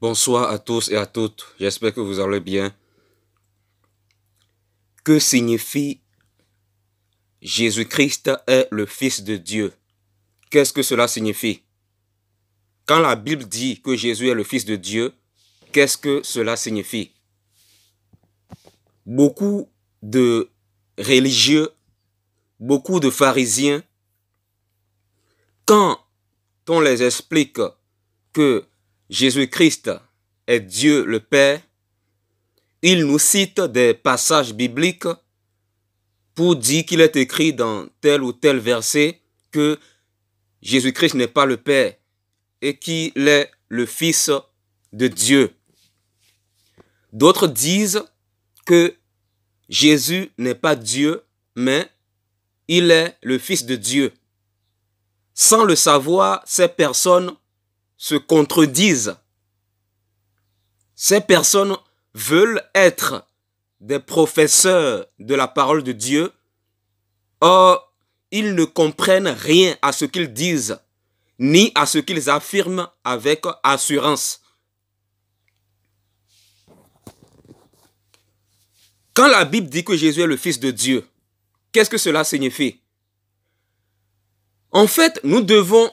Bonsoir à tous et à toutes, j'espère que vous allez bien. Que signifie Jésus-Christ est le Fils de Dieu? Qu'est-ce que cela signifie? Quand la Bible dit que Jésus est le Fils de Dieu, qu'est-ce que cela signifie? Beaucoup de religieux, beaucoup de pharisiens, quand on les explique que Jésus-Christ est Dieu le Père, ils nous citent des passages bibliques pour dire qu'il est écrit dans tel ou tel verset que Jésus-Christ n'est pas le Père et qu'il est le Fils de Dieu. D'autres disent que Jésus n'est pas Dieu, mais il est le Fils de Dieu. Sans le savoir, ces personnes se contredisent. Ces personnes veulent être des professeurs de la parole de Dieu. Or, ils ne comprennent rien à ce qu'ils disent, ni à ce qu'ils affirment avec assurance. Quand la Bible dit que Jésus est le Fils de Dieu, qu'est-ce que cela signifie? En fait, nous devons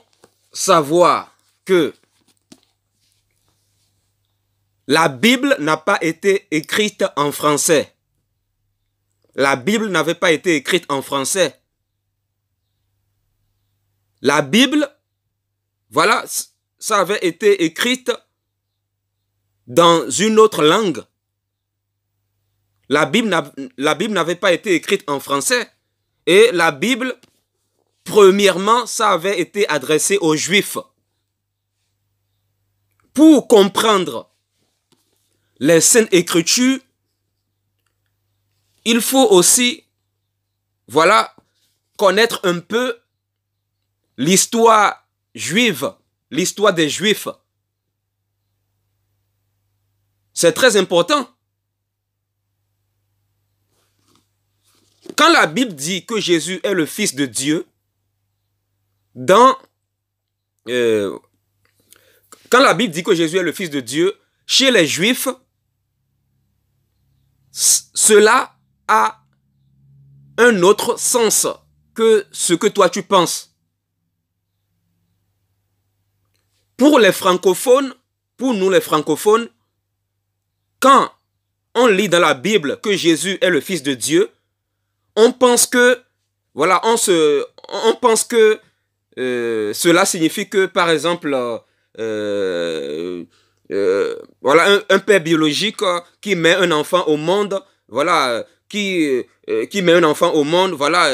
savoir que la Bible n'a pas été écrite en français. La Bible n'avait pas été écrite en français. La Bible, voilà, ça avait été écrite dans une autre langue. La Bible n'avait pas été écrite en français. Et la Bible, premièrement, ça avait été adressé aux Juifs. Pour comprendre les Saintes Écritures, il faut aussi, voilà, connaître un peu l'histoire juive, l'histoire des Juifs. C'est très important. Quand la Bible dit que Jésus est le Fils de Dieu, quand la Bible dit que Jésus est le Fils de Dieu, chez les Juifs, cela a un autre sens que ce que toi tu penses. Pour les francophones, pour nous les francophones, quand on lit dans la Bible que Jésus est le Fils de Dieu, on pense que, voilà, on pense que cela signifie que, par exemple, voilà, un père biologique qui met un enfant au monde, voilà, qui met un enfant au monde, voilà,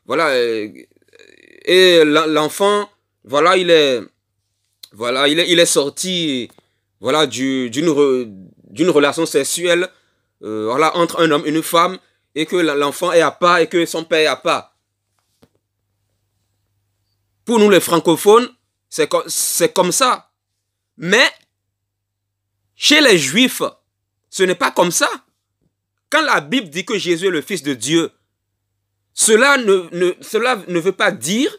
voilà, et l'enfant, voilà, il est sorti, voilà, d'une relation sexuelle, voilà, entre un homme et une femme, et que l'enfant est à part et que son père est à part. Pour nous les francophones, c'est comme ça. Mais chez les Juifs, ce n'est pas comme ça. Quand la Bible dit que Jésus est le Fils de Dieu, cela ne veut pas dire,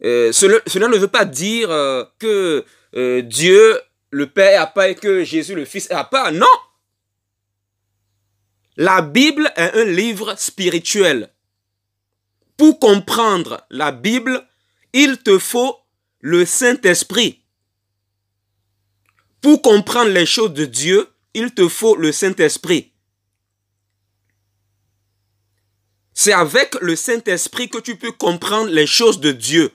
cela ne veut pas dire que Dieu, le Père, est à part et que Jésus, le Fils, est à part. Non! La Bible est un livre spirituel. Pour comprendre la Bible, il te faut le Saint-Esprit. Pour comprendre les choses de Dieu, il te faut le Saint-Esprit. C'est avec le Saint-Esprit que tu peux comprendre les choses de Dieu.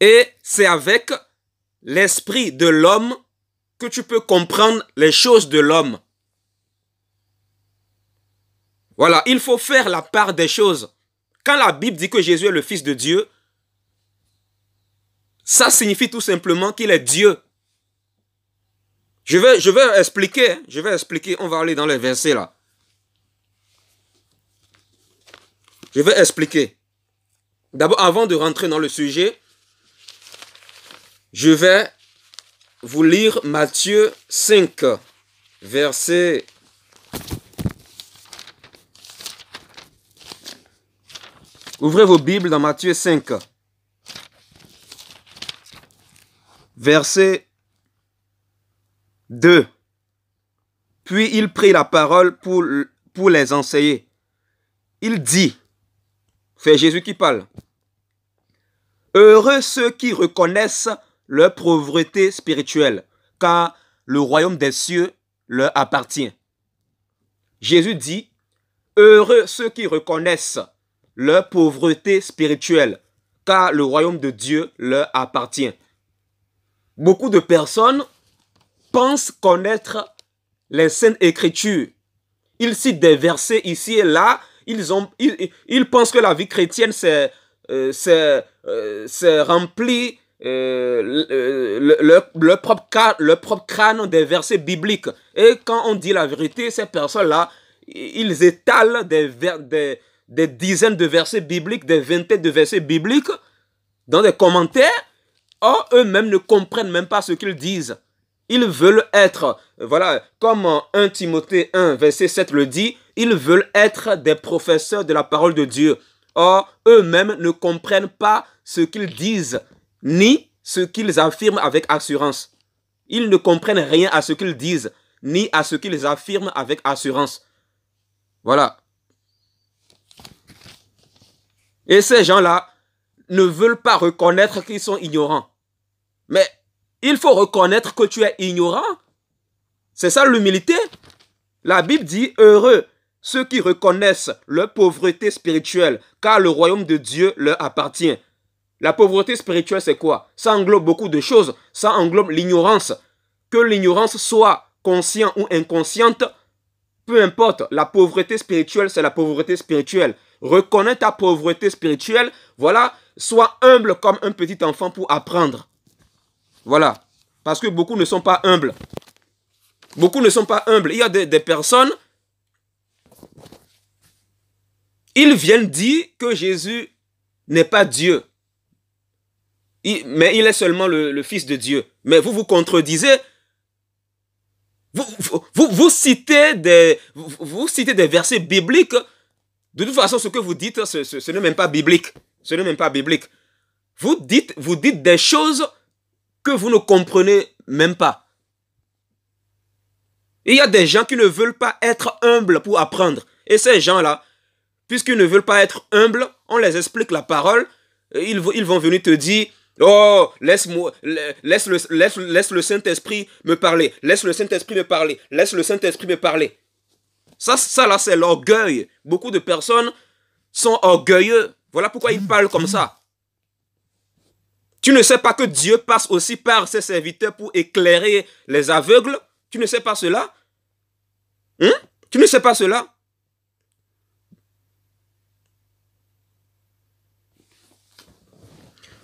Et c'est avec l'esprit de l'homme que tu peux comprendre les choses de l'homme. Voilà, il faut faire la part des choses. Quand la Bible dit que Jésus est le Fils de Dieu, ça signifie tout simplement qu'il est Dieu. Je vais expliquer, on va aller dans les versets là. Je vais expliquer. D'abord, avant de rentrer dans le sujet, je vais vous lire Matthieu 5, verset... Ouvrez vos Bibles dans Matthieu 5. verset 2. Puis il prit la parole pour les enseigner. Il dit, c'est Jésus qui parle, heureux ceux qui reconnaissent leur pauvreté spirituelle, car le royaume des cieux leur appartient. Jésus dit, heureux ceux qui reconnaissent leur pauvreté spirituelle, car le royaume de Dieu leur appartient. Beaucoup de personnes pensent connaître les Saintes Écritures. Ils citent des versets ici et là. Ils pensent que la vie chrétienne c'est rempli leur propre crâne des versets bibliques. Et quand on dit la vérité, ces personnes-là, ils étalent des dizaines de versets bibliques, des vingtaines de versets bibliques dans des commentaires. Or, eux-mêmes ne comprennent même pas ce qu'ils disent. Ils veulent être, voilà, comme 1 Timothée 1, verset 7 le dit, ils veulent être des professeurs de la parole de Dieu. Or, eux-mêmes ne comprennent pas ce qu'ils disent, ni ce qu'ils affirment avec assurance. Ils ne comprennent rien à ce qu'ils disent, ni à ce qu'ils affirment avec assurance. Voilà. Et ces gens-là ne veulent pas reconnaître qu'ils sont ignorants. Mais il faut reconnaître que tu es ignorant. C'est ça l'humilité. La Bible dit, heureux ceux qui reconnaissent leur pauvreté spirituelle, car le royaume de Dieu leur appartient. La pauvreté spirituelle, c'est quoi? Ça englobe beaucoup de choses. Ça englobe l'ignorance. Que l'ignorance soit consciente ou inconsciente, peu importe. La pauvreté spirituelle, c'est la pauvreté spirituelle. Reconnais ta pauvreté spirituelle. Voilà. Sois humble comme un petit enfant pour apprendre. Voilà. Parce que beaucoup ne sont pas humbles. Beaucoup ne sont pas humbles. Il y a des personnes, ils viennent dire que Jésus n'est pas Dieu. Mais il est seulement le Fils de Dieu. Mais vous vous contredisez. Vous citez des versets bibliques. De toute façon, ce que vous dites, ce n'est même pas biblique. Ce n'est même pas biblique. Vous dites des choses que vous ne comprenez même pas. Il y a des gens qui ne veulent pas être humbles pour apprendre. Et ces gens-là, puisqu'ils ne veulent pas être humbles, on les explique la parole. Ils vont venir te dire, oh, laisse le Saint-Esprit me parler. Laisse le Saint-Esprit me parler. Laisse le Saint-Esprit me parler. Ça là, c'est l'orgueil. Beaucoup de personnes sont orgueilleux. Voilà pourquoi ils parlent comme ça. Tu ne sais pas que Dieu passe aussi par ses serviteurs pour éclairer les aveugles? Tu ne sais pas cela? Tu ne sais pas cela?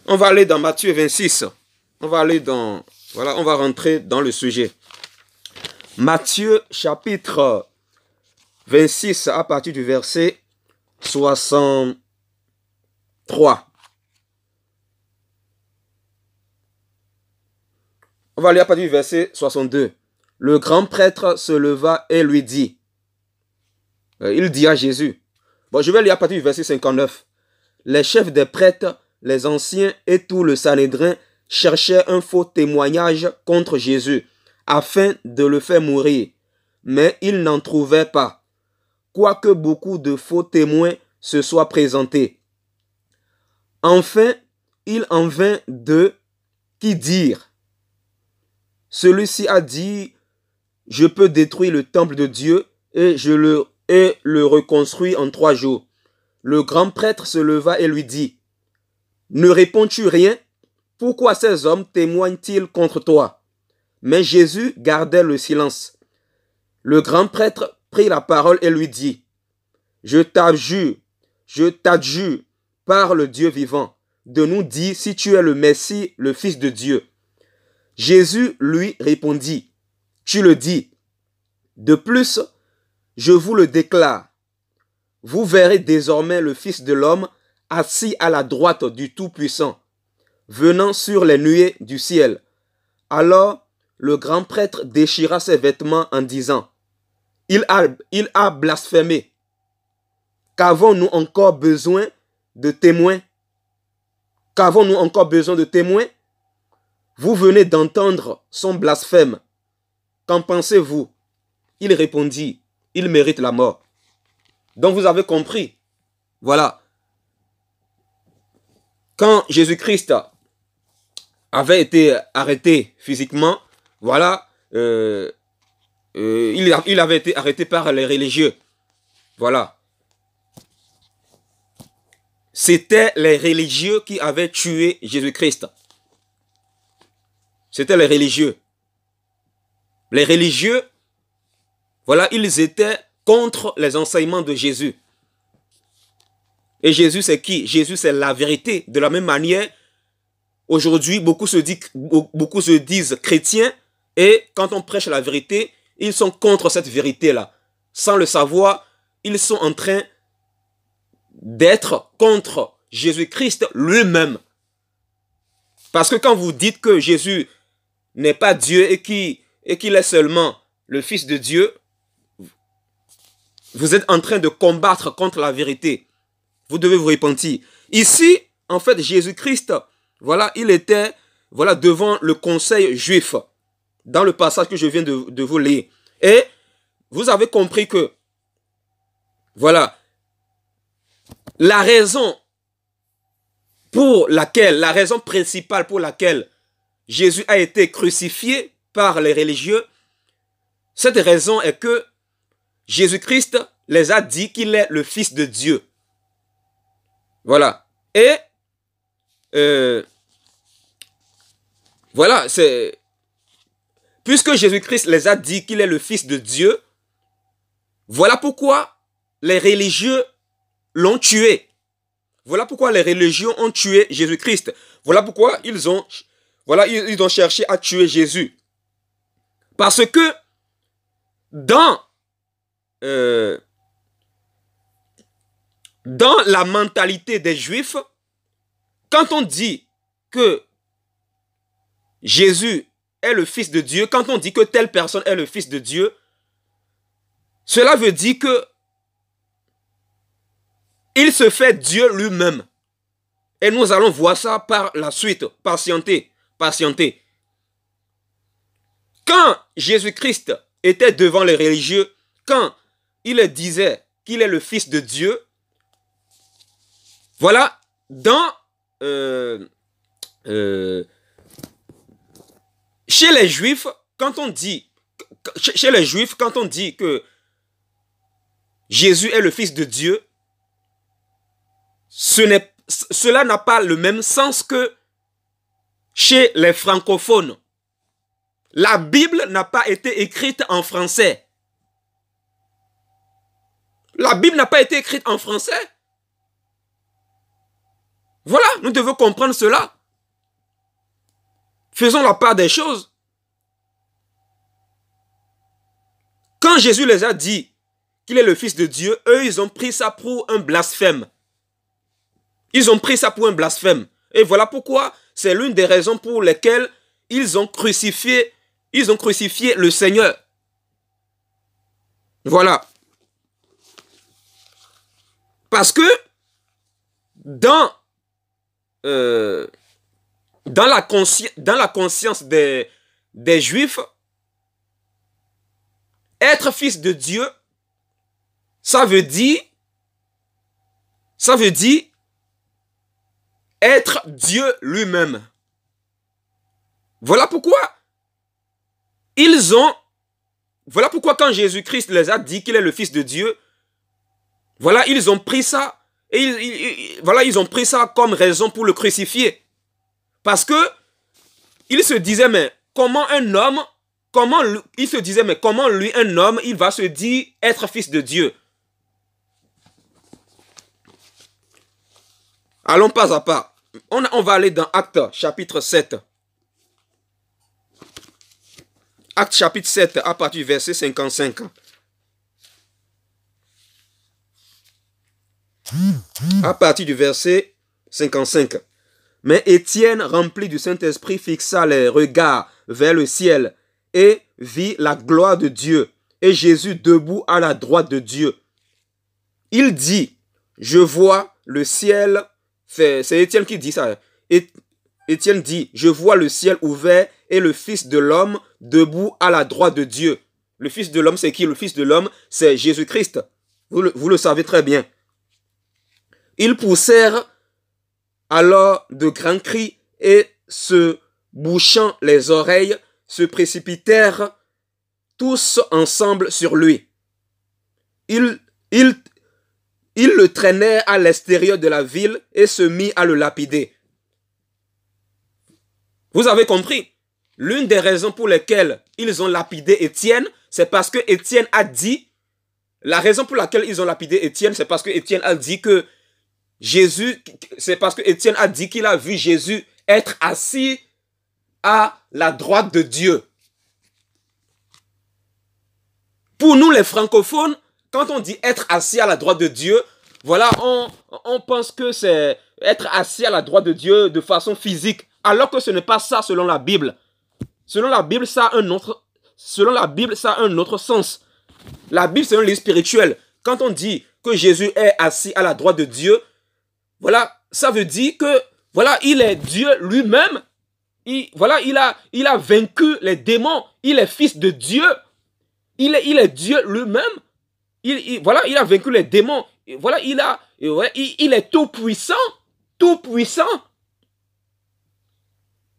On va aller dans Matthieu 26. On va rentrer dans le sujet. Matthieu chapitre 26 à partir du verset 63. On va lire à partir du verset 62. Le grand prêtre se leva et lui dit, il dit à Jésus, bon, je vais lire à partir du verset 59. Les chefs des prêtres, les anciens et tout le Sanhédrin cherchaient un faux témoignage contre Jésus, afin de le faire mourir. Mais ils n'en trouvaient pas, quoique beaucoup de faux témoins se soient présentés. Enfin, il en vint deux qui dirent, celui-ci a dit, je peux détruire le temple de Dieu et le reconstruire en 3 jours. Le grand prêtre se leva et lui dit, ne réponds-tu rien? Pourquoi ces hommes témoignent-ils contre toi? Mais Jésus gardait le silence. Le grand prêtre prit la parole et lui dit, je t'adjure par le Dieu vivant, de nous dire si tu es le Messie, le Fils de Dieu. Jésus lui répondit, tu le dis. De plus, je vous le déclare, vous verrez désormais le Fils de l'homme assis à la droite du Tout-Puissant, venant sur les nuées du ciel. Alors, le grand prêtre déchira ses vêtements en disant, il a blasphémé. Qu'avons-nous encore besoin de témoins? Qu'avons-nous encore besoin de témoins? vous venez d'entendre son blasphème. Qu'en pensez-vous? Il répondit, il mérite la mort. Donc vous avez compris. Voilà. Quand Jésus-Christ avait été arrêté physiquement, voilà, il avait été arrêté par les religieux. Voilà. C'était les religieux qui avaient tué Jésus-Christ. C'était les religieux. Les religieux, voilà, ils étaient contre les enseignements de Jésus. Et Jésus, c'est qui? Jésus, c'est la vérité. De la même manière, aujourd'hui, beaucoup se disent chrétiens, et quand on prêche la vérité, ils sont contre cette vérité-là. Sans le savoir, ils sont en train d'être contre Jésus-Christ lui-même. Parce que quand vous dites que Jésus n'est pas Dieu et qu'il est seulement le Fils de Dieu, vous êtes en train de combattre contre la vérité. Vous devez vous repentir. Ici, en fait, Jésus-Christ, voilà, il était voilà, devant le conseil juif, dans le passage que je viens de vous lire. Et vous avez compris que, voilà, la raison principale pour laquelle Jésus a été crucifié par les religieux, cette raison est que Jésus-Christ les a dit qu'il est le Fils de Dieu. Voilà. Et voilà, c'est puisque Jésus-Christ les a dit qu'il est le Fils de Dieu, voilà pourquoi les religieux l'ont tué. Voilà pourquoi les religieux ont tué Jésus-Christ. Voilà pourquoi ils ont cherché à tuer Jésus. Parce que dans la mentalité des Juifs, quand on dit que Jésus est le Fils de Dieu, quand on dit que telle personne est le Fils de Dieu, cela veut dire que il se fait Dieu lui-même. Et nous allons voir ça par la suite. Patientez, patientez. Quand Jésus-Christ était devant les religieux, quand il disait qu'il est le Fils de Dieu, voilà, dans chez les Juifs, quand on dit que Jésus est le Fils de Dieu, cela n'a pas le même sens que chez les francophones. La Bible n'a pas été écrite en français. La Bible n'a pas été écrite en français. Voilà, nous devons comprendre cela. Faisons la part des choses. Quand Jésus les a dit qu'il est le Fils de Dieu, eux, ils ont pris ça pour un blasphème. Ils ont pris ça pour un blasphème. Et voilà pourquoi c'est l'une des raisons pour lesquelles ils ont crucifié le Seigneur. Voilà. Parce que dans la conscience des Juifs, être fils de Dieu, ça veut dire être Dieu lui-même. Voilà pourquoi quand Jésus-Christ les a dit qu'il est le Fils de Dieu, voilà, ils ont pris ça et ils ont pris ça comme raison pour le crucifier. Parce que ils se disaient, mais comment un homme, il va se dire être fils de Dieu? Allons pas à pas. On va aller dans Actes chapitre 7. Actes chapitre 7 à partir du verset 55. À partir du verset 55. Mais Étienne, rempli du Saint-Esprit, fixa les regards vers le ciel et vit la gloire de Dieu et Jésus debout à la droite de Dieu. Il dit, je vois le ciel, c'est Étienne qui dit ça, et Étienne dit, je vois le ciel ouvert et le Fils de l'homme debout à la droite de Dieu. Le Fils de l'homme, c'est qui? Le Fils de l'homme, c'est Jésus-Christ. Vous le savez très bien. Ils poussèrent alors de grands cris et se bouchant les oreilles, se précipitèrent tous ensemble sur lui. Ils le traînèrent à l'extérieur de la ville et se mit à le lapider. Vous avez compris? L'une des raisons pour lesquelles ils ont lapidé Étienne, c'est parce que Étienne a dit, la raison pour laquelle ils ont lapidé Étienne, c'est parce que Étienne a dit que Jésus, c'est parce que Étienne a dit qu'il a vu Jésus être assis à la droite de Dieu. Pour nous les francophones, quand on dit être assis à la droite de Dieu, voilà, on pense que c'est être assis à la droite de Dieu de façon physique, alors que ce n'est pas ça selon la Bible. Selon la Bible, ça a un autre sens. La Bible, c'est un livre spirituel. Quand on dit que Jésus est assis à la droite de Dieu, voilà, ça veut dire que, voilà, il est Dieu lui-même. Il a vaincu les démons. Il est fils de Dieu. Il est Dieu lui-même. Voilà, il a vaincu les démons. Voilà, il est tout puissant. Tout puissant.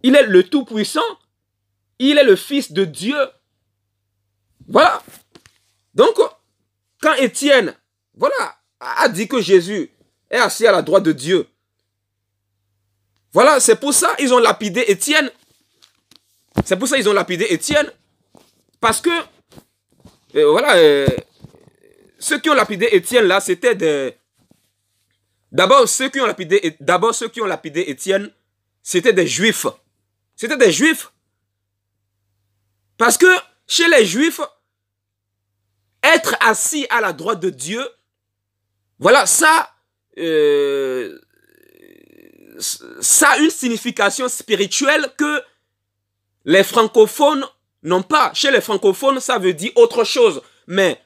Il est le tout puissant. Il est le fils de Dieu. Voilà. Donc, quand Étienne, voilà, a dit que Jésus est assis à la droite de Dieu, voilà, c'est pour ça qu'ils ont lapidé Étienne. C'est pour ça qu'ils ont lapidé Étienne. Parce que, voilà, ceux qui ont lapidé Étienne là, c'était des... D'abord, ceux qui ont lapidé Étienne, c'était des Juifs. C'était des Juifs. Parce que, chez les Juifs, être assis à la droite de Dieu, voilà, ça a une signification spirituelle que les francophones n'ont pas. Chez les francophones, ça veut dire autre chose. Mais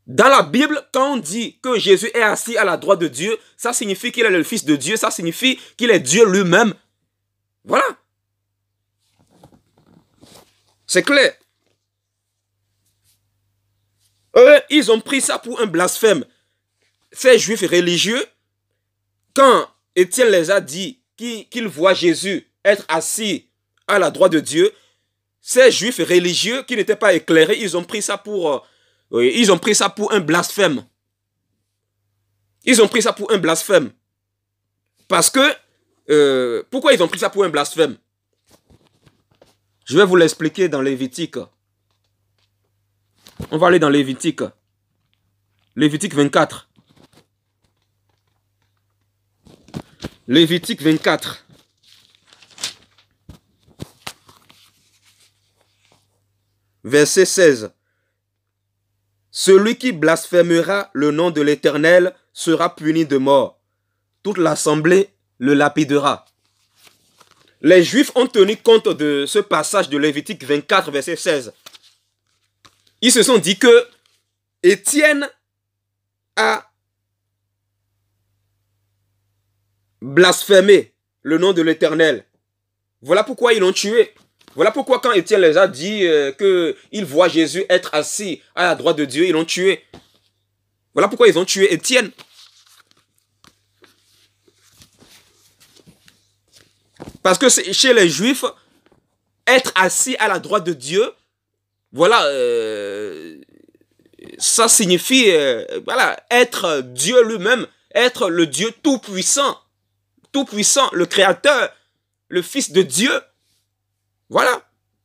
dans la Bible, quand on dit que Jésus est assis à la droite de Dieu, ça signifie qu'il est le Fils de Dieu, ça signifie qu'il est Dieu lui-même. Voilà. C'est clair. Eux, ils ont pris ça pour un blasphème. Ces juifs religieux, quand Étienne les a dit qu'ils voient Jésus être assis à la droite de Dieu, ces juifs religieux qui n'étaient pas éclairés, ils ont pris ça pour un blasphème. Ils ont pris ça pour un blasphème. Parce que, pourquoi ils ont pris ça pour un blasphème? Je vais vous l'expliquer dans Lévitique. On va aller dans Lévitique. Lévitique 24. Lévitique 24. Verset 16. Celui qui blasphémera le nom de l'Éternel sera puni de mort. Toute l'assemblée le lapidera. Les Juifs ont tenu compte de ce passage de Lévitique 24, verset 16. Ils se sont dit que Étienne a blasphémé le nom de l'Éternel. Voilà pourquoi ils l'ont tué. Voilà pourquoi quand Étienne les a dit qu'ils voient Jésus être assis à la droite de Dieu, ils l'ont tué. Voilà pourquoi ils ont tué Étienne. Parce que chez les Juifs, être assis à la droite de Dieu, voilà, ça signifie voilà, être Dieu lui-même, être le Dieu tout-puissant, le Créateur, le Fils de Dieu. Voilà.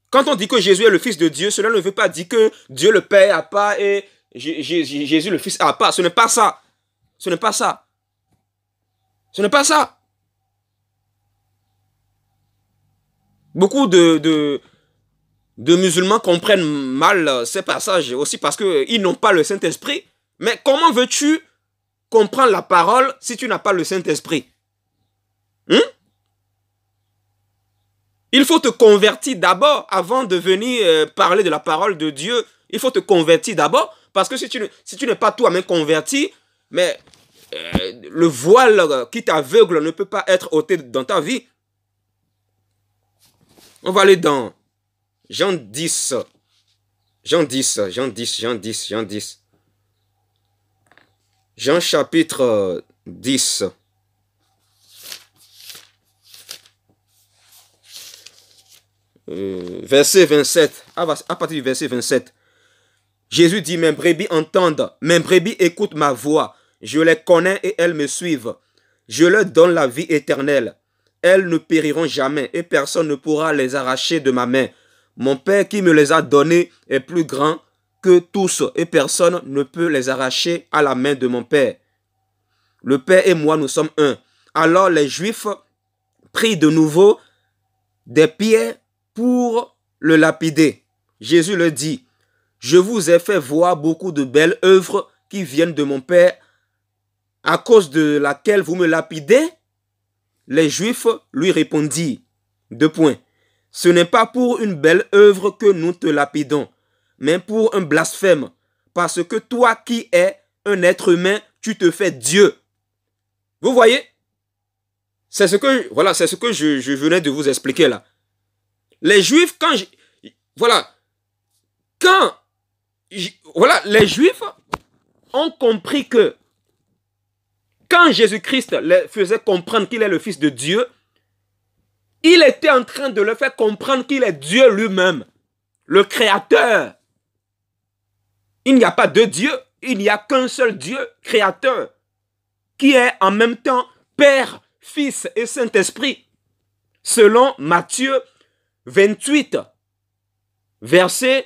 Quand on dit que Jésus est le Fils de Dieu, cela ne veut pas dire que Dieu le Père a pas et Jésus le Fils a pas. Ce n'est pas ça. Ce n'est pas ça. Ce n'est pas ça. Beaucoup de musulmans comprennent mal ces passages aussi parce qu'ils n'ont pas le Saint-Esprit. Mais comment veux-tu comprendre la parole si tu n'as pas le Saint-Esprit? Il faut te convertir d'abord avant de venir parler de la parole de Dieu. Il faut te convertir d'abord parce que si tu n'es pas toi-même converti, mais le voile qui t'aveugle ne peut pas être ôté dans ta vie. On va aller dans Jean 10. Jean 10, Jean 10, Jean 10, Jean 10. Jean chapitre 10. Verset 27. À partir du verset 27. Jésus dit, mes brebis entendent, mes brebis écoutent ma voix. Je les connais et elles me suivent. Je leur donne la vie éternelle. Elles ne périront jamais et personne ne pourra les arracher de ma main. Mon Père qui me les a donnés est plus grand que tous et personne ne peut les arracher à la main de mon Père. Le Père et moi, nous sommes un. Alors les Juifs prirent de nouveau des pierres pour le lapider. Jésus leur dit, je vous ai fait voir beaucoup de belles œuvres qui viennent de mon Père, à cause de laquelle vous me lapidez. Les Juifs lui répondirent, deux points. Ce n'est pas pour une belle œuvre que nous te lapidons, mais pour un blasphème, parce que toi qui es un être humain, tu te fais Dieu. Vous voyez? C'est ce que, voilà, c'est ce que je venais de vous expliquer là. Les Juifs, les Juifs ont compris que quand Jésus-Christ les faisait comprendre qu'il est le Fils de Dieu, il était en train de leur faire comprendre qu'il est Dieu lui-même, le Créateur. Il n'y a pas deux dieux, il n'y a qu'un seul Dieu, Créateur, qui est en même temps Père, Fils et Saint-Esprit. Selon Matthieu 28, versets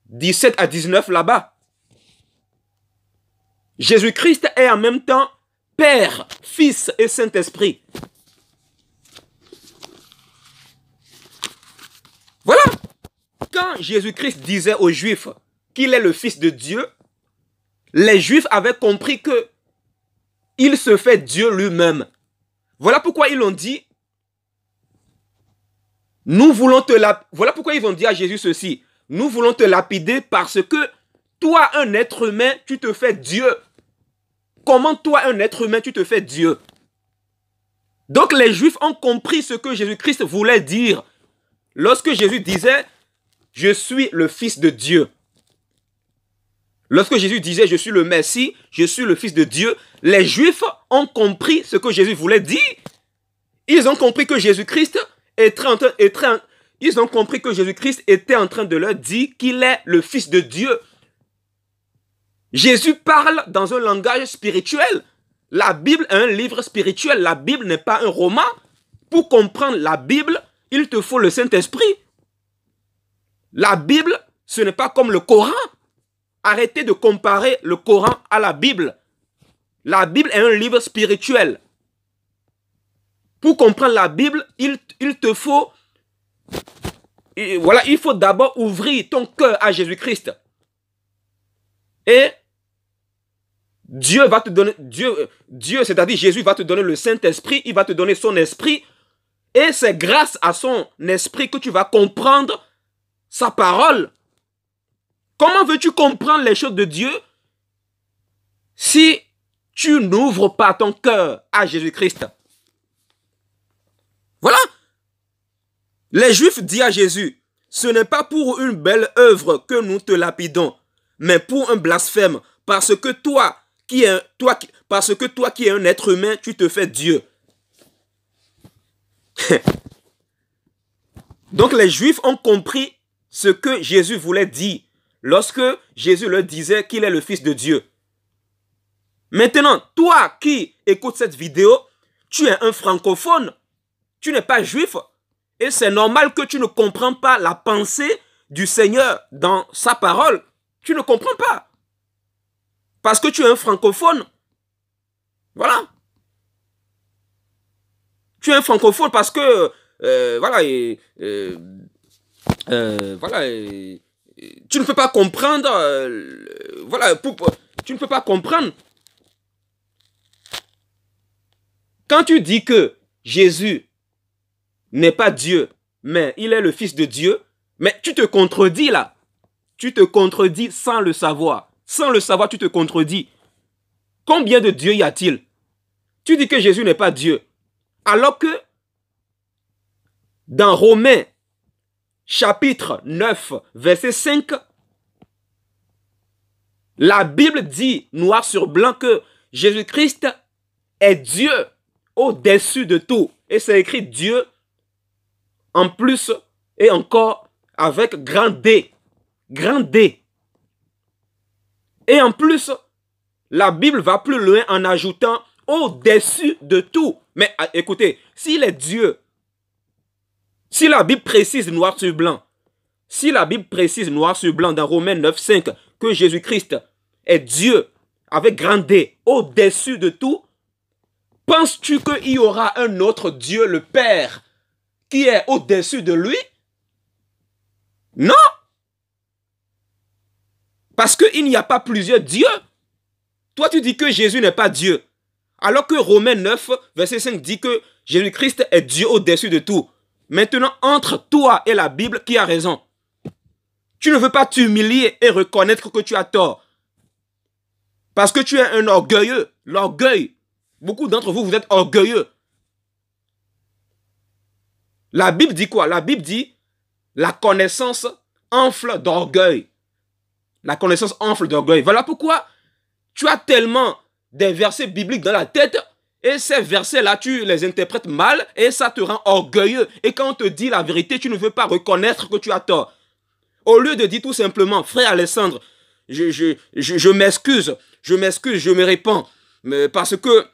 17 à 19 là-bas. Jésus-Christ est en même temps Père, Fils et Saint-Esprit. Voilà. Quand Jésus-Christ disait aux Juifs qu'il est le Fils de Dieu, les Juifs avaient compris que il se fait Dieu lui-même. Voilà pourquoi ils l'ont dit. Voilà pourquoi ils ont dit à Jésus ceci. Nous voulons te lapider parce que toi, un être humain, tu te fais Dieu. Comment toi, un être humain, tu te fais Dieu? Donc les Juifs ont compris ce que Jésus-Christ voulait dire. Lorsque Jésus disait, je suis le Fils de Dieu. Lorsque Jésus disait, je suis le Messie, je suis le Fils de Dieu, les Juifs ont compris ce que Jésus voulait dire. Ils ont compris que Jésus-Christ était en train de leur dire qu'il est le Fils de Dieu. Jésus parle dans un langage spirituel. La Bible est un livre spirituel. La Bible n'est pas un roman. Pour comprendre la Bible, il te faut le Saint-Esprit. La Bible, ce n'est pas comme le Coran. Arrêtez de comparer le Coran à la Bible. La Bible est un livre spirituel. Pour comprendre la Bible, il te faut... Voilà, il faut d'abord ouvrir ton cœur à Jésus-Christ. Et Dieu va te donner... Dieu, c'est-à-dire Jésus va te donner le Saint-Esprit, il va te donner son esprit. Et c'est grâce à son esprit que tu vas comprendre sa parole. Comment veux-tu comprendre les choses de Dieu si tu n'ouvres pas ton cœur à Jésus-Christ? Voilà. Les Juifs disent à Jésus, ce n'est pas pour une belle œuvre que nous te lapidons, mais pour un blasphème, parce que toi qui es un être humain, tu te fais Dieu. Donc les Juifs ont compris ce que Jésus voulait dire lorsque Jésus leur disait qu'il est le Fils de Dieu. Maintenant, toi qui écoutes cette vidéo, tu es un francophone, tu n'es pas juif, et c'est normal que tu ne comprends pas la pensée du Seigneur dans sa parole. Tu ne comprends pas. Parce que tu es un francophone. Voilà. Tu es un francophone parce que, tu ne peux pas comprendre, tu ne peux pas comprendre. Quand tu dis que Jésus n'est pas Dieu, mais il est le Fils de Dieu, mais tu te contredis là. Tu te contredis sans le savoir. Sans le savoir, tu te contredis. Combien de dieux y a-t-il? Tu dis que Jésus n'est pas Dieu. Alors que Dans Romains, chapitre 9, verset 5, la Bible dit noir sur blanc que Jésus-Christ est Dieu au-dessus de tout. Et c'est écrit Dieu en plus et encore avec grand D. Grand D. Et en plus, la Bible va plus loin en ajoutant au-dessus de tout. Mais écoutez, s'il est Dieu, si la Bible précise noir sur blanc, si la Bible précise noir sur blanc dans Romains 9, 5 que Jésus-Christ est Dieu avec grand D au-dessus de tout, penses-tu qu'il y aura un autre Dieu, le Père, qui est au-dessus de lui? Non! Parce qu'il n'y a pas plusieurs dieux. Toi, tu dis que Jésus n'est pas Dieu. Alors que Romains 9, verset 5 dit que Jésus-Christ est Dieu au-dessus de tout. Maintenant, entre toi et la Bible, qui a raison? Tu ne veux pas t'humilier et reconnaître que tu as tort. Parce que tu es un orgueilleux. L'orgueil. Beaucoup d'entre vous, vous êtes orgueilleux. La Bible dit quoi? La Bible dit la connaissance enfle d'orgueil. La connaissance enfle d'orgueil. Voilà pourquoi tu as tellement des versets bibliques dans la tête et ces versets-là, tu les interprètes mal et ça te rend orgueilleux. Et quand on te dit la vérité, tu ne veux pas reconnaître que tu as tort. Au lieu de dire tout simplement, frère Alessandre, je m'excuse, je me répands, parce que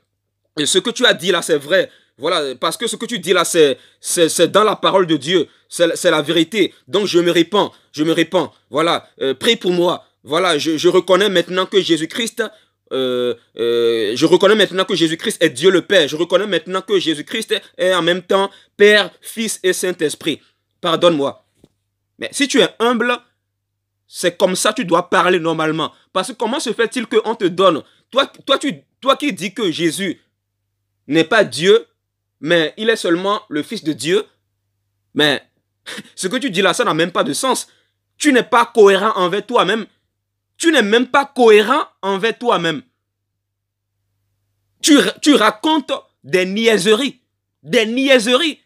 ce que tu as dit là, c'est vrai. Voilà, parce que ce que tu dis là, c'est dans la parole de Dieu, c'est la vérité. Donc je me répands. Voilà, prie pour moi. Voilà, je reconnais maintenant que Jésus-Christ, je reconnais maintenant que Jésus-Christ est Dieu le Père. Je reconnais maintenant que Jésus-Christ est en même temps Père, Fils et Saint-Esprit. Pardonne-moi. Mais si tu es humble, c'est comme ça que tu dois parler normalement. Parce que comment se fait-il qu'on te donne, toi qui dis que Jésus n'est pas Dieu, mais il est seulement le Fils de Dieu, mais ce que tu dis là, ça n'a même pas de sens. Tu n'es pas cohérent envers toi-même. Tu n'es même pas cohérent envers toi-même. Tu racontes des niaiseries. Des niaiseries.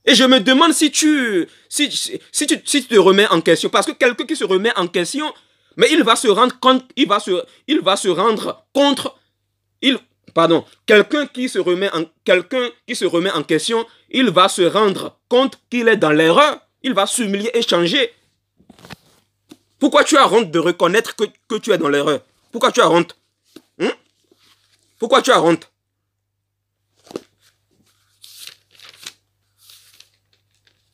Et je me demande si tu te remets en question. Parce que quelqu'un qui se remet en question, mais il va se rendre compte, quelqu'un qui se remet en question, il va se rendre compte qu'il est dans l'erreur. Il va s'humilier et changer. Pourquoi tu as honte de reconnaître que tu es dans l'erreur? Pourquoi tu as honte? Pourquoi tu as honte?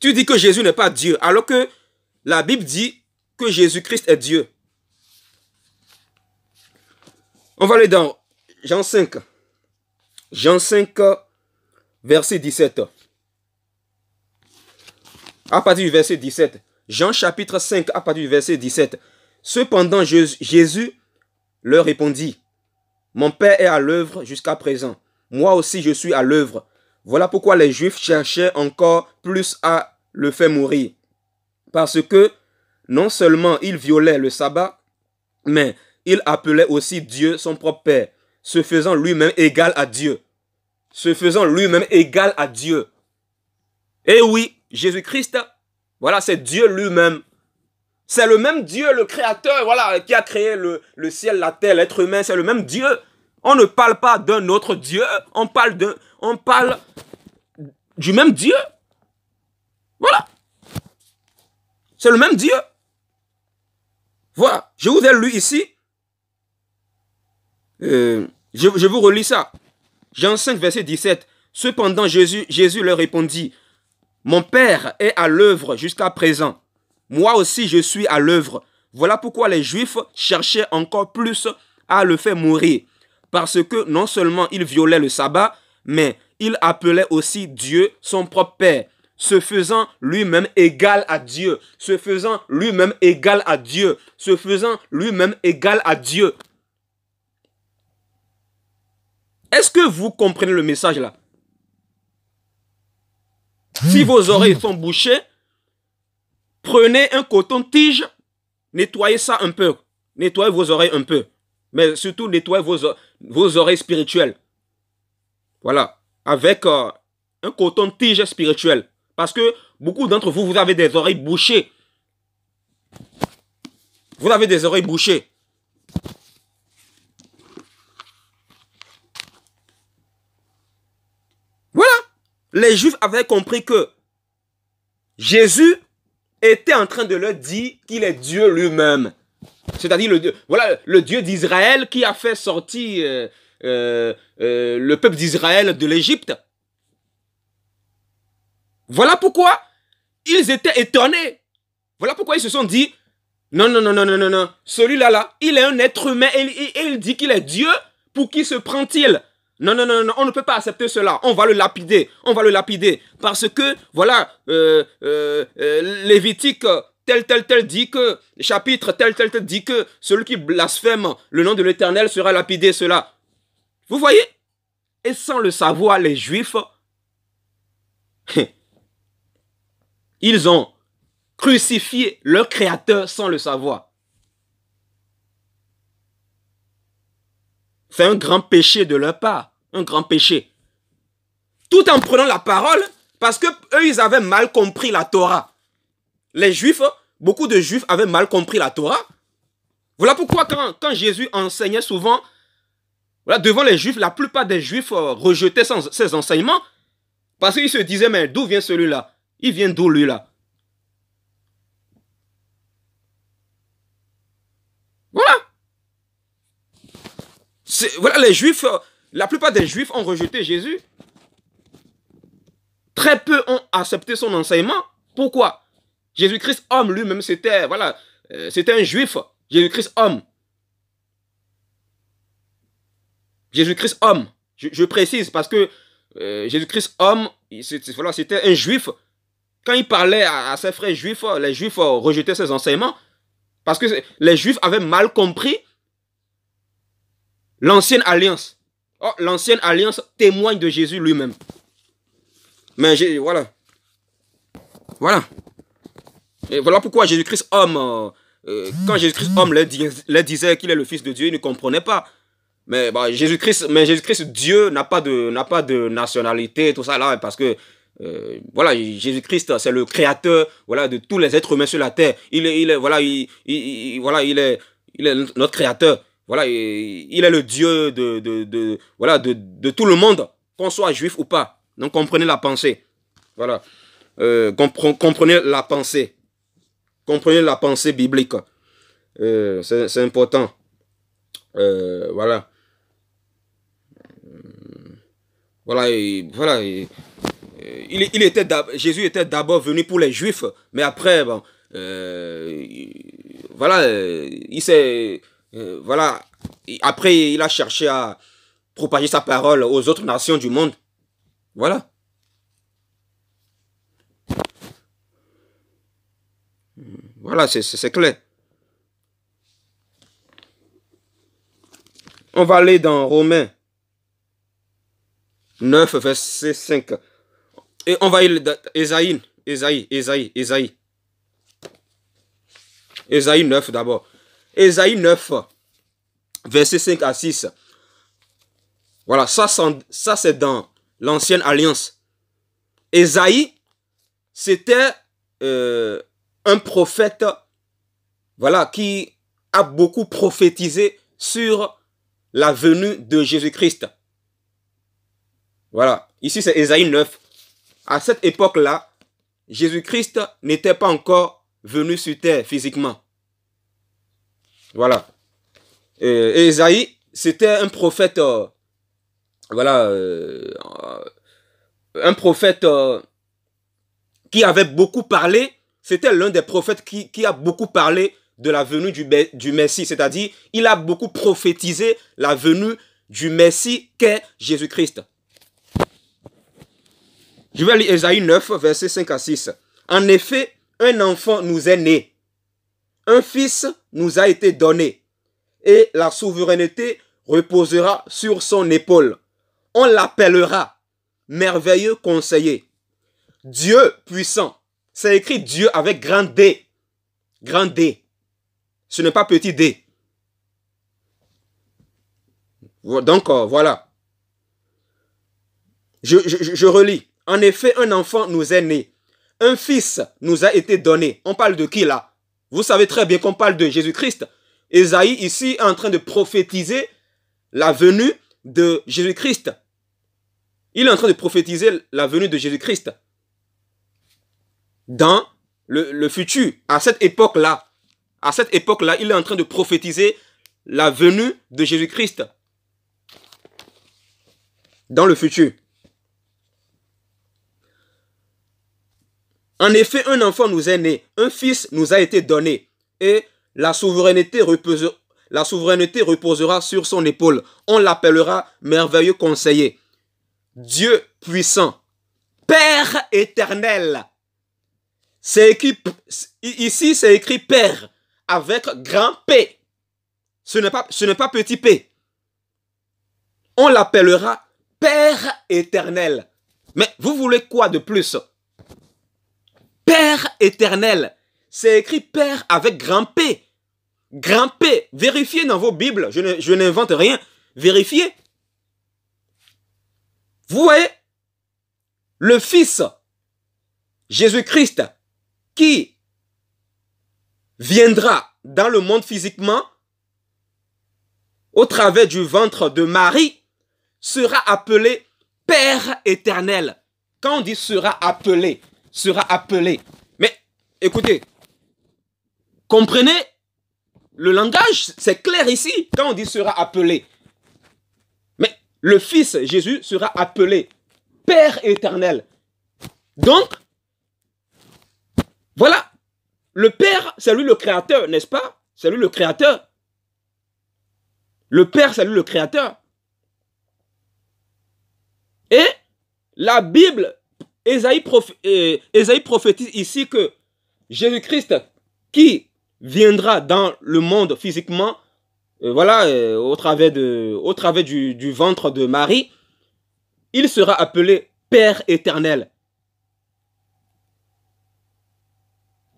Tu dis que Jésus n'est pas Dieu, alors que la Bible dit que Jésus-Christ est Dieu. On va aller dans Jean 5. Jean 5, verset 17. À partir du verset 17. Jean chapitre 5, à partir du verset 17. Cependant, Jésus leur répondit, « Mon Père est à l'œuvre jusqu'à présent. Moi aussi je suis à l'œuvre. Voilà pourquoi les Juifs cherchaient encore plus à le faire mourir. Parce que non seulement il violait le sabbat, mais il appelait aussi Dieu son propre Père, se faisant lui-même égal à Dieu. Se faisant lui-même égal à Dieu. Et oui, Jésus-Christ, voilà, c'est Dieu lui-même. C'est le même Dieu, le créateur, voilà, qui a créé le ciel, la terre, l'être humain, c'est le même Dieu. On ne parle pas d'un autre Dieu, on parle du même Dieu. Voilà. C'est le même Dieu. Voilà, je vous ai lu ici. Je vous relis ça. Jean 5, verset 17. Cependant, Jésus leur répondit, « Mon Père est à l'œuvre jusqu'à présent. Moi aussi, je suis à l'œuvre. Voilà pourquoi les Juifs cherchaient encore plus à le faire mourir. Parce que non seulement il violait le sabbat, mais il appelait aussi Dieu son propre Père, se faisant lui-même égal à Dieu. Se faisant lui-même égal à Dieu. Se faisant lui-même égal à Dieu. » Est-ce que vous comprenez le message là? Si vos oreilles sont bouchées, prenez un coton-tige, nettoyez ça un peu. Nettoyez vos oreilles un peu. Mais surtout, nettoyez vos oreilles spirituelles. Voilà. Avec un coton-tige spirituel. Parce que beaucoup d'entre vous, vous avez des oreilles bouchées. Vous avez des oreilles bouchées. Voilà. Les Juifs avaient compris que Jésus était en train de leur dire qu'il est Dieu lui-même. C'est-à-dire le Dieu d'Israël qui a fait sortir le peuple d'Israël de l'Égypte. Voilà pourquoi ils étaient étonnés. Voilà pourquoi ils se sont dit, non, non, non, non, non, non, non, celui-là, il est un être humain et il dit qu'il est Dieu, pour qui se prend-il? Non, non, non, non, on ne peut pas accepter cela, on va le lapider, parce que, voilà, Lévitique tel dit que, chapitre tel dit que celui qui blasphème le nom de l'Éternel sera lapidé, cela. Vous voyez? Et sans le savoir, les Juifs, ils ont crucifié leur Créateur sans le savoir. C'est un grand péché de leur part. Un grand péché. Tout en prenant la parole, parce que eux, ils avaient mal compris la Torah. Les Juifs, beaucoup de Juifs avaient mal compris la Torah. Voilà pourquoi quand Jésus enseignait souvent, voilà, devant les Juifs, la plupart des Juifs rejetaient ses enseignements, parce qu'ils se disaient, mais d'où vient celui-là? Il vient d'où lui-là? Voilà. Voilà, les Juifs, la plupart des Juifs ont rejeté Jésus. Très peu ont accepté son enseignement. Pourquoi? Jésus-Christ homme lui-même, c'était voilà, c'était un Juif. Jésus-Christ homme. Jésus-Christ homme. Je précise parce que Jésus-Christ homme, voilà, c'était un Juif. Quand il parlait à ses frères Juifs, les Juifs rejetaient ses enseignements. Parce que les Juifs avaient mal compris l'ancienne alliance. Oh, l'ancienne alliance témoigne de Jésus lui-même. Mais voilà. Voilà. Et voilà pourquoi Jésus-Christ homme, quand Jésus-Christ homme leur disait qu'il est le Fils de Dieu, ils ne comprenaient pas. Mais bah, Jésus-Christ Dieu n'a pas de nationalité, tout ça là, parce que voilà, Jésus-Christ, c'est le créateur, voilà, de tous les êtres humains sur la terre. Il est notre créateur. Voilà, il est le Dieu de tout le monde, qu'on soit juif ou pas. Donc comprenez la pensée. Voilà. Comprenez la pensée. Comprenez la pensée biblique. C'est important. Voilà. Voilà. Jésus était d'abord venu pour les Juifs, mais après, bon, voilà, voilà, après, il a cherché à propager sa parole aux autres nations du monde. Voilà. Voilà, c'est clair. On va aller dans Romains 9, verset 5. Et on va aller dans Ésaïe 9 d'abord. Ésaïe 9, verset 5 à 6. Voilà, ça c'est dans l'ancienne alliance. Ésaïe, c'était un prophète, voilà, qui a beaucoup prophétisé sur la venue de Jésus-Christ. Voilà, ici c'est Ésaïe 9. À cette époque-là, Jésus-Christ n'était pas encore venu sur terre physiquement. Voilà. Ésaïe, c'était un prophète, voilà, un prophète qui avait beaucoup parlé. C'était l'un des prophètes qui a beaucoup parlé de la venue du Messie. C'est-à-dire, il a beaucoup prophétisé la venue du Messie qu'est Jésus-Christ. Je vais lire Ésaïe 9, versets 5 à 6. En effet, un enfant nous est né. Un fils nous a été donné. Et la souveraineté reposera sur son épaule. On l'appellera merveilleux conseiller. Dieu puissant. C'est écrit Dieu avec grand D. Grand D. Ce n'est pas petit D. Donc, voilà. Je relis. En effet, un enfant nous est né. Un fils nous a été donné. On parle de qui là? Vous savez très bien qu'on parle de Jésus-Christ. Ésaïe ici est en train de prophétiser la venue de Jésus-Christ. Il est en train de prophétiser la venue de Jésus-Christ dans le futur, à cette époque-là. À cette époque-là, il est en train de prophétiser la venue de Jésus-Christ dans le futur. En effet, un enfant nous est né, un fils nous a été donné, et la souveraineté reposera sur son épaule. On l'appellera merveilleux conseiller, Dieu puissant, Père éternel. Ici, c'est écrit Père avec grand P. Ce n'est pas petit P. On l'appellera Père éternel. Mais vous voulez quoi de plus? Père éternel. C'est écrit Père avec grand P. Grand P. Vérifiez dans vos Bibles. Je n'invente rien. Vérifiez. Vous voyez? Le Fils, Jésus-Christ, qui viendra dans le monde physiquement au travers du ventre de Marie, sera appelé Père éternel. Quand on dit sera appelé. Mais écoutez, comprenez le langage, c'est clair ici. Quand on dit sera appelé. Mais le Fils Jésus sera appelé Père éternel. Donc, voilà. Le Père, c'est lui le Créateur, n'est-ce pas? C'est lui le Créateur. Le Père, c'est lui le Créateur. Et la Bible, Ésaïe prophétise ici que Jésus-Christ, qui viendra dans le monde physiquement, au travers du ventre de Marie, il sera appelé Père éternel.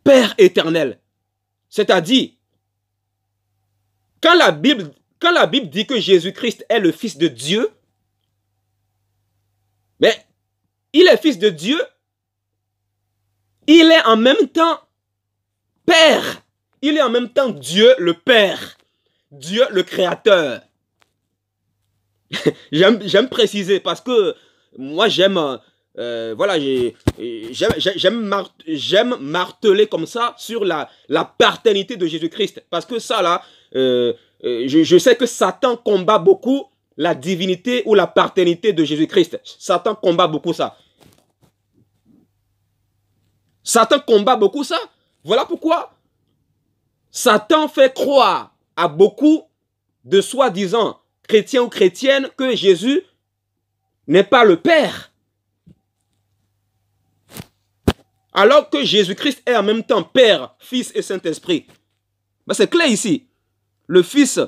Père éternel. C'est-à-dire, quand la Bible dit que Jésus-Christ est le Fils de Dieu, mais il est Fils de Dieu, il est en même temps Père. Il est en même temps Dieu le Père. Dieu le Créateur. J'aime préciser parce que moi j'aime j'aime marteler comme ça sur la paternité de Jésus-Christ. Parce que ça là, je sais que Satan combat beaucoup la divinité ou la paternité de Jésus-Christ. Satan combat beaucoup ça. Satan combat beaucoup ça. Voilà pourquoi Satan fait croire à beaucoup de soi-disant chrétiens ou chrétiennes que Jésus n'est pas le Père. Alors que Jésus-Christ est en même temps Père, Fils et Saint-Esprit. Ben c'est clair ici. Le Fils,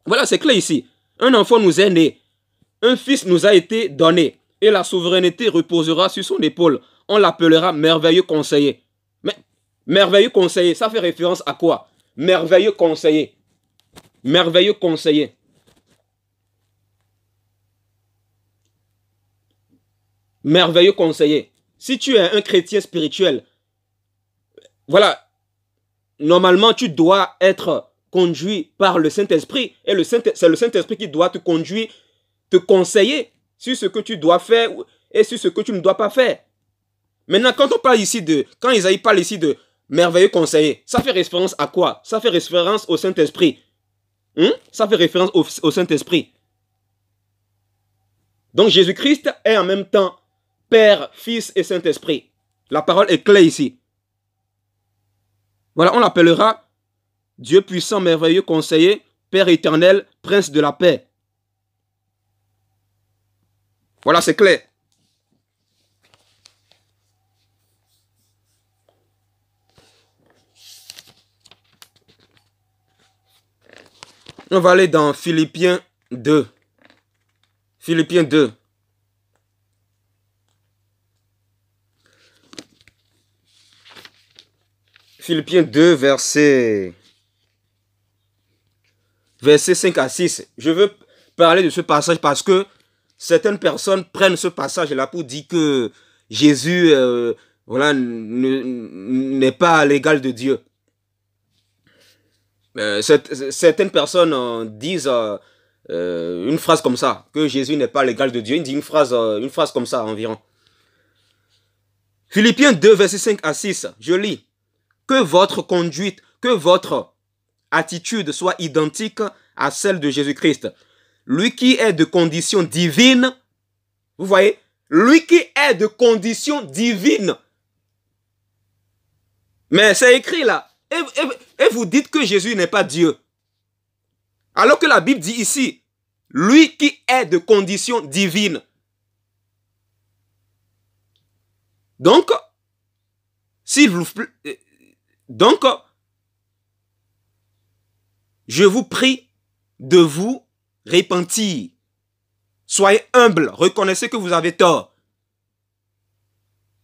voilà, c'est clair ici. Un enfant nous est né. Un fils nous a été donné. Et la souveraineté reposera sur son épaule. On l'appellera merveilleux conseiller. Mais merveilleux conseiller, ça fait référence à quoi? Merveilleux conseiller. Merveilleux conseiller. Merveilleux conseiller. Si tu es un chrétien spirituel, voilà, normalement tu dois être conduit par le Saint-Esprit. Et c'est le Saint-Esprit qui doit te conduire, te conseiller sur ce que tu dois faire et sur ce que tu ne dois pas faire. Maintenant, quand on parle ici quand Isaïe parle ici de merveilleux conseiller, ça fait référence à quoi? Ça fait référence au Saint-Esprit. Ça fait référence au Saint-Esprit. Donc Jésus-Christ est en même temps Père, Fils et Saint-Esprit. La parole est claire ici. Voilà, on l'appellera Dieu puissant, merveilleux, conseiller, Père éternel, Prince de la paix. Voilà, c'est clair. On va aller dans Philippiens 2. Philippiens 2. Philippiens 2, verset 5 à 6. Je veux parler de ce passage parce que certaines personnes prennent ce passage-là pour dire que Jésus voilà, n'est pas à l'égal de Dieu. Certaines personnes disent une phrase comme ça, que Jésus n'est pas à l'égal de Dieu. Il dit une phrase comme ça environ. Philippiens 2, versets 5 à 6, je lis. Que votre conduite, que votre attitude soit identique à celle de Jésus-Christ. Lui qui est de condition divine, vous voyez, lui qui est de condition divine. Mais c'est écrit là. Et vous dites que Jésus n'est pas Dieu. Alors que la Bible dit ici, lui qui est de condition divine. Donc, s'il vous plaît, donc, je vous prie de vous repentir. Soyez humble, reconnaissez que vous avez tort.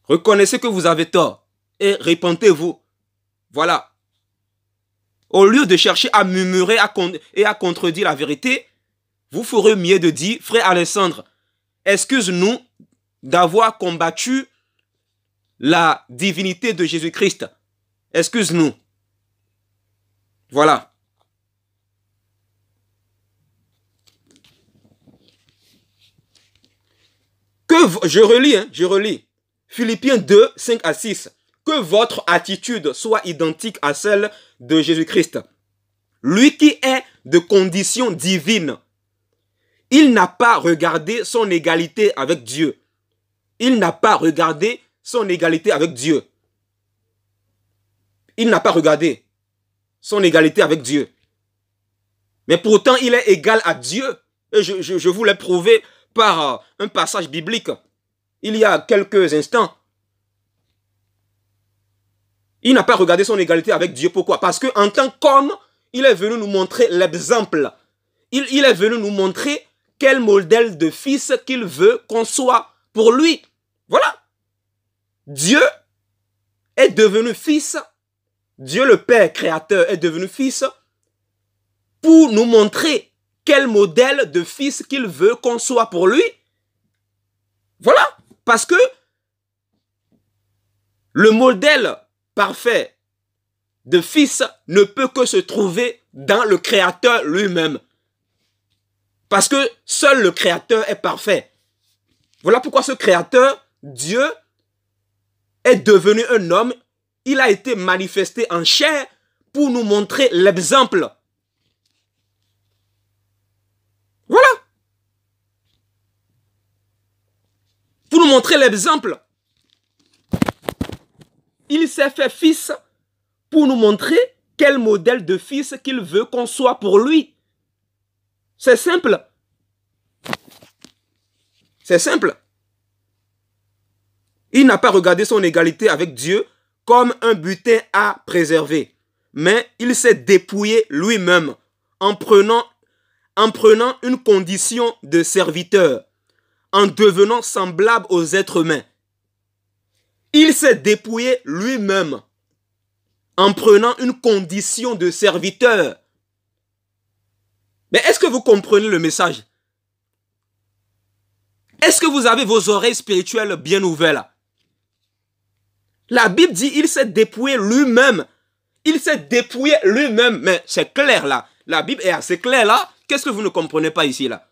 Reconnaissez que vous avez tort et repentez-vous. Voilà. Au lieu de chercher à murmurer et à contredire la vérité, vous ferez mieux de dire, frère Alexandre, excuse-nous d'avoir combattu la divinité de Jésus-Christ. Excuse-nous. Voilà. Je relis. Philippiens 2, 5 à 6. Que votre attitude soit identique à celle de Jésus-Christ. Lui qui est de condition divine. Il n'a pas regardé son égalité avec Dieu. Il n'a pas regardé son égalité avec Dieu. Il n'a pas regardé son égalité avec Dieu. Mais pourtant, il est égal à Dieu. Et je vous l'ai prouvé par un passage biblique il y a quelques instants. Il n'a pas regardé son égalité avec Dieu. Pourquoi? Parce qu'en tant qu'homme, il est venu nous montrer l'exemple. Il est venu nous montrer quel modèle de fils qu'il veut qu'on soit pour lui. Voilà. Dieu est devenu fils. Dieu le Père créateur est devenu fils pour nous montrer quel modèle de fils qu'il veut qu'on soit pour lui. Voilà. Parce que le modèle parfait de fils ne peut que se trouver dans le Créateur lui-même. Parce que seul le Créateur est parfait. Voilà pourquoi ce Créateur, Dieu, est devenu un homme. Il a été manifesté en chair pour nous montrer l'exemple. Voilà. Pour nous montrer l'exemple. Il s'est fait fils pour nous montrer quel modèle de fils qu'il veut qu'on soit pour lui. C'est simple. C'est simple. Il n'a pas regardé son égalité avec Dieu comme un butin à préserver, mais il s'est dépouillé lui-même en prenant une condition de serviteur, en devenant semblable aux êtres humains. Il s'est dépouillé lui-même en prenant une condition de serviteur. Mais est-ce que vous comprenez le message? Est-ce que vous avez vos oreilles spirituelles bien ouvertes? La Bible dit il s'est dépouillé lui-même. Il s'est dépouillé lui-même. Mais c'est clair là. La Bible est assez claire là. Qu'est-ce que vous ne comprenez pas ici là?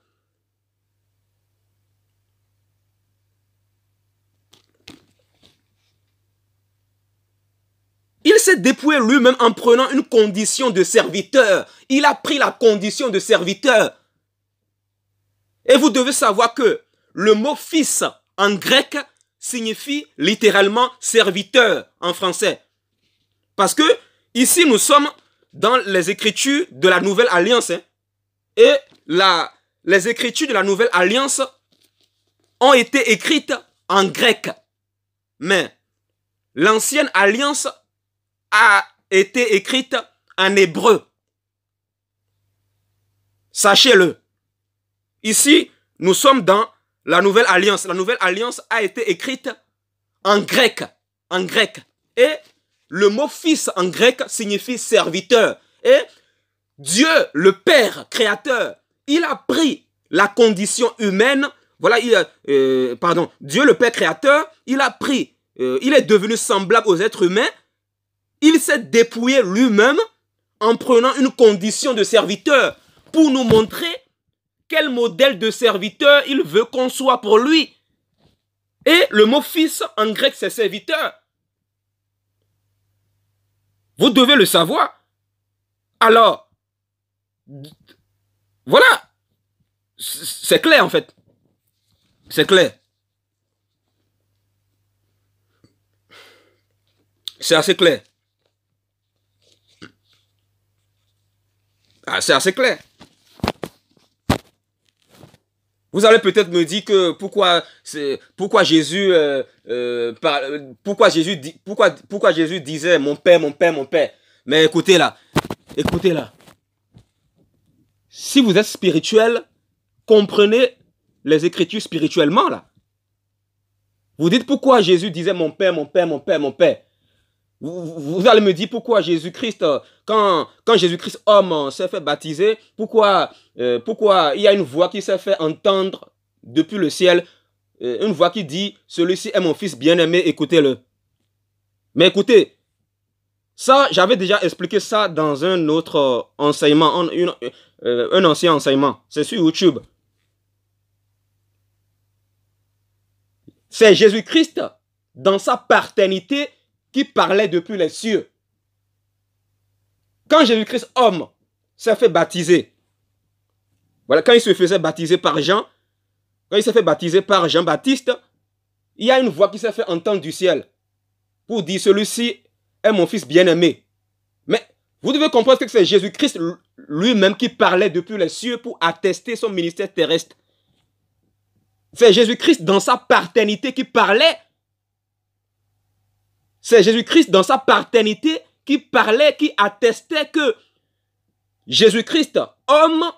Il s'est dépouillé lui-même en prenant une condition de serviteur. Il a pris la condition de serviteur. Et vous devez savoir que le mot fils en grec signifie littéralement serviteur en français. Parce que ici nous sommes dans les écritures de la Nouvelle Alliance. Et les écritures de la Nouvelle Alliance ont été écrites en grec. Mais l'Ancienne Alliance a été écrite en hébreu. Sachez-le. Ici, nous sommes dans la Nouvelle Alliance. La Nouvelle Alliance a été écrite en grec. En grec. Et le mot fils en grec signifie serviteur. Et Dieu, le Père créateur, il a pris la condition humaine voilà, Dieu le Père créateur, il a pris, il est devenu semblable aux êtres humains, il s'est dépouillé lui-même en prenant une condition de serviteur pour nous montrer quel modèle de serviteur il veut qu'on soit pour lui. Et le mot fils en grec, c'est serviteur. Vous devez le savoir. Alors, voilà, c'est clair en fait. C'est clair. C'est assez clair. Ah, c'est assez clair. Vous allez peut-être me dire que pourquoi Jésus disait mon père, mon père, mon père. Mais écoutez là. Si vous êtes spirituel, comprenez les Écritures spirituellement là. Vous dites pourquoi Jésus disait mon père, mon père, mon père, mon père. Vous allez me dire pourquoi Jésus-Christ, quand Jésus-Christ homme s'est fait baptiser, pourquoi il y a une voix qui s'est fait entendre depuis le ciel, une voix qui dit celui-ci est mon fils bien-aimé, écoutez-le. Mais écoutez, ça j'avais déjà expliqué ça dans un autre enseignement, un ancien enseignement, c'est sur YouTube. C'est Jésus-Christ dans sa paternité qui parlait depuis les cieux. Quand Jésus-Christ, homme, s'est fait baptiser, voilà, quand il se faisait baptiser par Jean, quand il s'est fait baptiser par Jean-Baptiste, il y a une voix qui s'est fait entendre du ciel pour dire celui-ci est mon fils bien-aimé. Mais vous devez comprendre que c'est Jésus-Christ lui-même qui parlait depuis les cieux pour attester son ministère terrestre. C'est Jésus-Christ dans sa paternité qui parlait. C'est Jésus-Christ dans sa paternité qui parlait, qui attestait que Jésus-Christ, homme,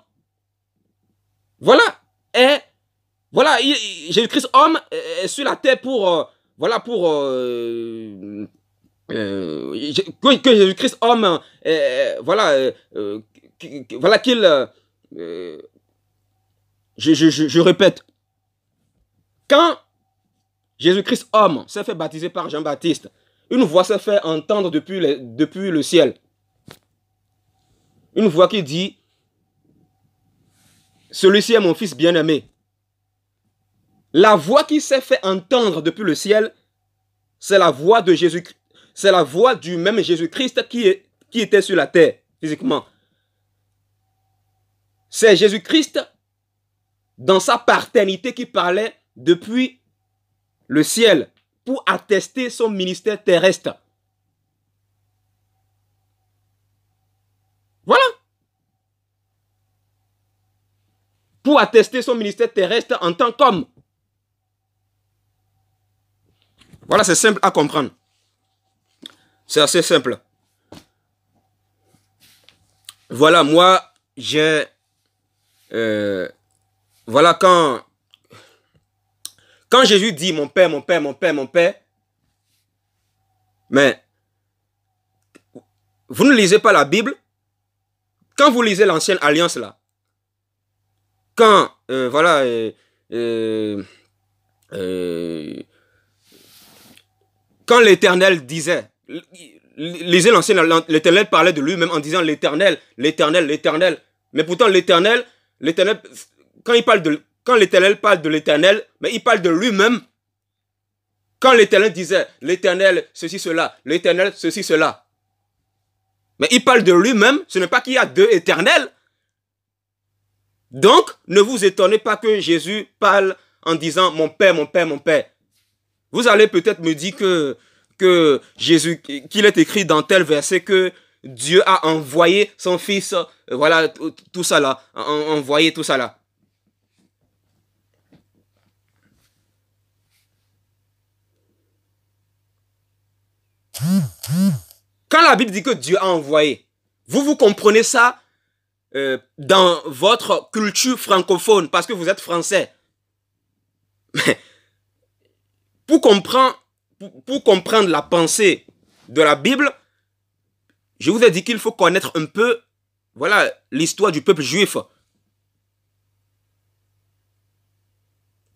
Jésus-Christ, homme, est sur la terre que Jésus-Christ, homme, je répète, quand Jésus-Christ, homme, s'est fait baptiser par Jean-Baptiste, une voix s'est fait entendre depuis le ciel. Une voix qui dit « Celui-ci est mon fils bien-aimé ». La voix qui s'est fait entendre depuis le ciel, c'est la voix de Jésus-Christ. C'est la voix du même Jésus-Christ qui était sur la terre, physiquement. C'est Jésus-Christ dans sa paternité qui parlait depuis le ciel pour attester son ministère terrestre. Voilà. Pour attester son ministère terrestre en tant qu'homme. Voilà, c'est simple à comprendre. C'est assez simple. Voilà, moi, j'ai... voilà, quand Jésus dit mon père, mon père, mon père, mon père, mais vous ne lisez pas la Bible. Quand vous lisez l'ancienne alliance là, quand quand l'Éternel disait, lisez l'ancienne, l'Éternel parlait de lui-même en disant l'Éternel, l'Éternel, l'Éternel. Mais pourtant l'Éternel, quand l'Éternel parle de l'Éternel, mais il parle de lui-même. Quand l'Éternel disait l'Éternel ceci, cela, l'Éternel ceci, cela. Mais il parle de lui-même, ce n'est pas qu'il y a deux éternels. Donc, ne vous étonnez pas que Jésus parle en disant mon Père, mon Père, mon Père. Vous allez peut-être me dire que Jésus, qu'il est écrit dans tel verset que Dieu a envoyé son Fils, voilà, tout ça là, envoyé tout ça là. Quand la Bible dit que Dieu a envoyé, vous comprenez ça dans votre culture francophone parce que vous êtes français. Mais pour comprendre la pensée de la Bible, je vous ai dit qu'il faut connaître un peu, voilà, l'histoire du peuple juif.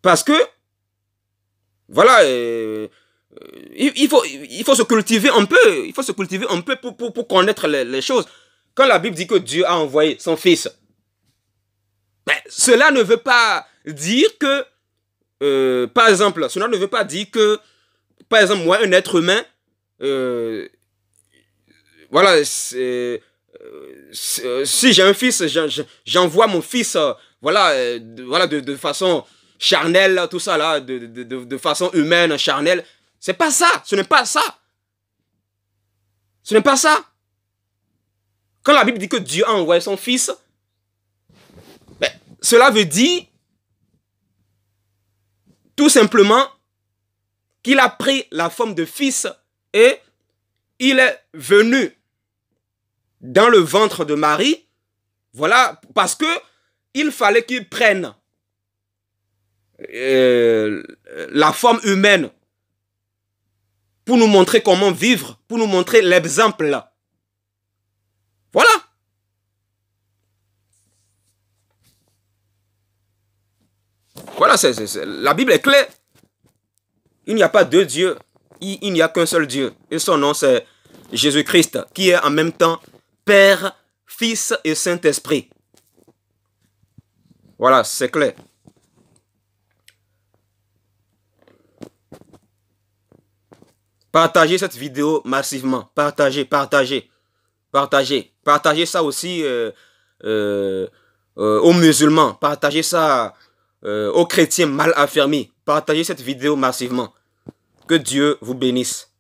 Parce que, voilà, il faut se cultiver un peu. Il faut se cultiver un peu pour connaître les choses. Quand la Bible dit que Dieu a envoyé son Fils, ben, cela ne veut pas dire que, par exemple, cela ne veut pas dire que, par exemple, moi, un être humain, voilà, si j'ai un fils, j'envoie mon fils, voilà, voilà de façon charnelle, tout ça là, de façon humaine, charnelle. C'est pas ça, ce n'est pas ça. Ce n'est pas ça. Quand la Bible dit que Dieu a envoyé son fils, ben, cela veut dire tout simplement qu'il a pris la forme de fils et il est venu dans le ventre de Marie, voilà, parce que il fallait qu'il prenne la forme humaine pour nous montrer comment vivre, pour nous montrer l'exemple. Voilà. Voilà, la Bible est claire. Il n'y a pas deux dieux. Il n'y a qu'un seul Dieu. Et son nom, c'est Jésus-Christ, qui est en même temps Père, Fils et Saint-Esprit. Voilà, c'est clair. Partagez cette vidéo massivement. Partagez, partagez, partagez. Partagez ça aussi aux musulmans. Partagez ça aux chrétiens mal affermis. Partagez cette vidéo massivement. Que Dieu vous bénisse.